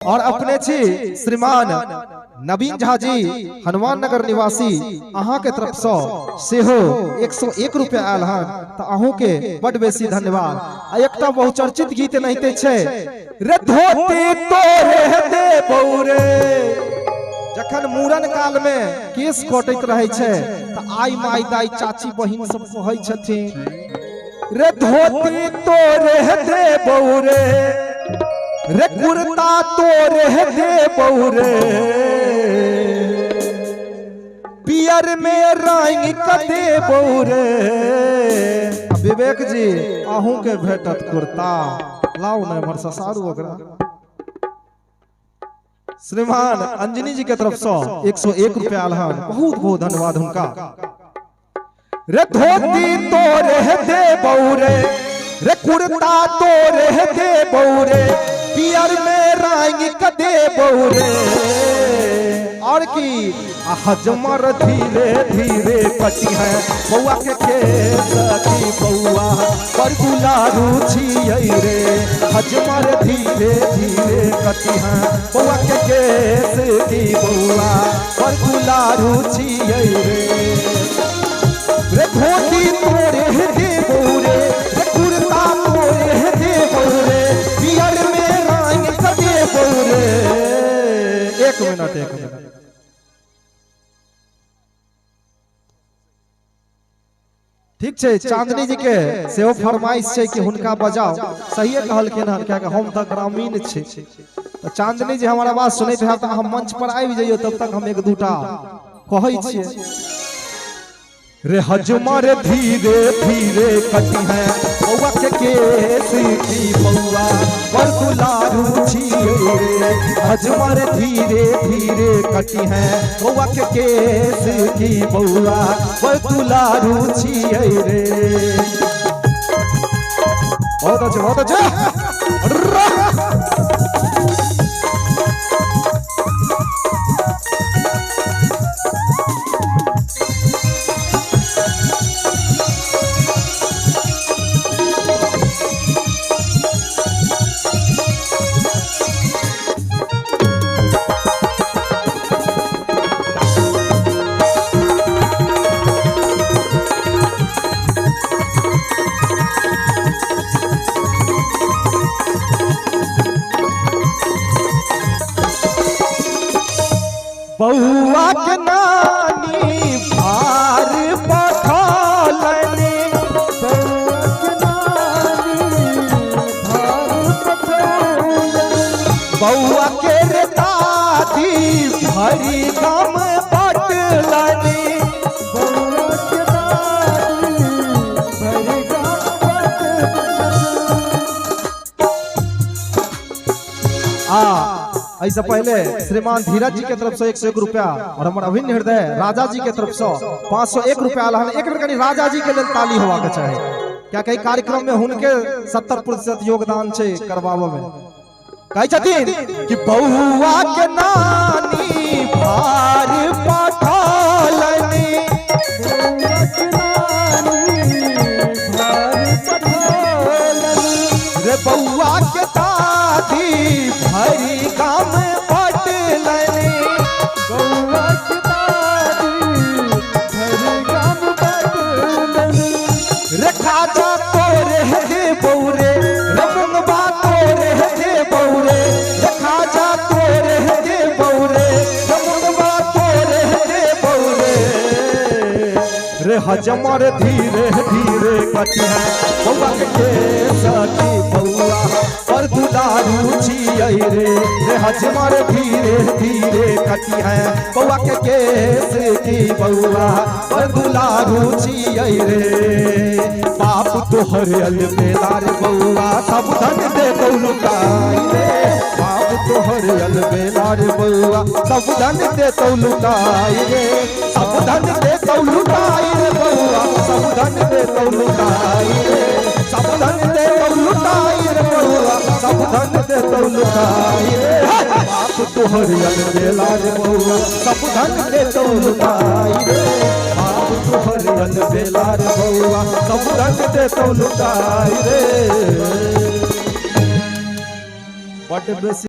और अपने छी श्रीमान नवीन झा जी हनुमान नगर निवासी अहाँ के तरफ से हो 101 रुपया आयल हन तो अहू के बड़ बेसी धन्यवाद। एक बहुचर्चित गीत नहीं छे रे धोती तोरे दे बौरे जखन मूरन काल में केस कटैत रहे छे त आई माई दाई चाची बहिन सब कहै छथिन रे धोती तोरे दे बौरे रे कुर्ता तोरे दे बौरे पियर में रंग कदे बौरे। विवेक जी अहू के भेटत कुर्ता लाओ न हमर ससारू ओकरा। श्रीमान अंजनी जी के तरफ से 101 रुपया आलहन बहुत बहुत धन्यवाद उनका। रे धोती तोरे दे बौरे रे कुर्ता तोरे दे बौरे पियर में रंग कदे बौरे। और की हजमर धीरे धीरे कटी है बउआ के केस की बउआ पर गुलारू छियै रे हजमर धीरे धीरे कटी है बउआ के केस की बउआ पर गुलारू छियै रे। रे धोती तोरे दे बौरे रे कुर्ता तोरे दे बौरे पियर में रंग कदे बौरे। एक मिनट ठीक छे। चांदनी जी के सेहो फरमाइश छे कि हुनका बजाओ सही कहलखिन हन क्या हम तक ग्रामीण छे तो चांदनी जी हमारा बात सुनते हैं तो हम मंच पर आबि जाइयो तब तक हम एक दूटा कहै छिए। रे हजमर धीरे धीरे कटी है बउआ के केस की बउआ पर गुलारू छियै रे हजमर धीरे धीरे कटी है बउआ के केस की बउआ पर गुलारू छियै रे। बहुत अच्छा बहुत अच्छा। बउआ के नानी भार पठालनी बउआ के नानी भार पठालनी बउआ के रे दादी भरी गम बटलनी बउआ के दादी भरी गम बटलनी। ऐसा पहले श्रीमान धीरज जी के तरफ से 101 रुपया और हमारे अभिन्न हृदय राजा जी के तरफ से 501 रुपया एक बेर राजा जी के लिए ताली होगा के चाहे क्या कई कार्यक्रम में उनके 70% योगदान छे करवावे में कही छथिन कि बउआ के नानी भार पठालनी बउआ के नानी भार पठालनी रे बउआ के दादी भरी काम बटलनी बउआ के दादी भरी काम बटलनी रे खाजा तोरे दे बौरे रे मुंगबा तोरे दे बौरे रे खाजा तोरे दे बौरे रे मुंगबा तोरे दे बौरे। रे हजमर धीरे धीरे कटी है बउआ के केस की बउआ पर दुलारू छियै रे रे हजमर धीरे धीरे कटी है बउआ के केस की बउआ पर दुलारू छियै रे। बाप तोहर अलबेलार बउआ सब धन दे लुटाई रे बाप तोहर अलबेलार बउआ सब धन दे लुटाई रे सब धन दे लुटाई रे बउआ सब धन दे लुटाई रे सब धन दे लुटाई रे बउआ सब धन दे लुटाई रे बाप तोहर अलबेलार बउआ सब धन दे लुटाई रे बाप तोहर अलबेलार बउआ सब धन दे लुटाई रे। बड़ बेसी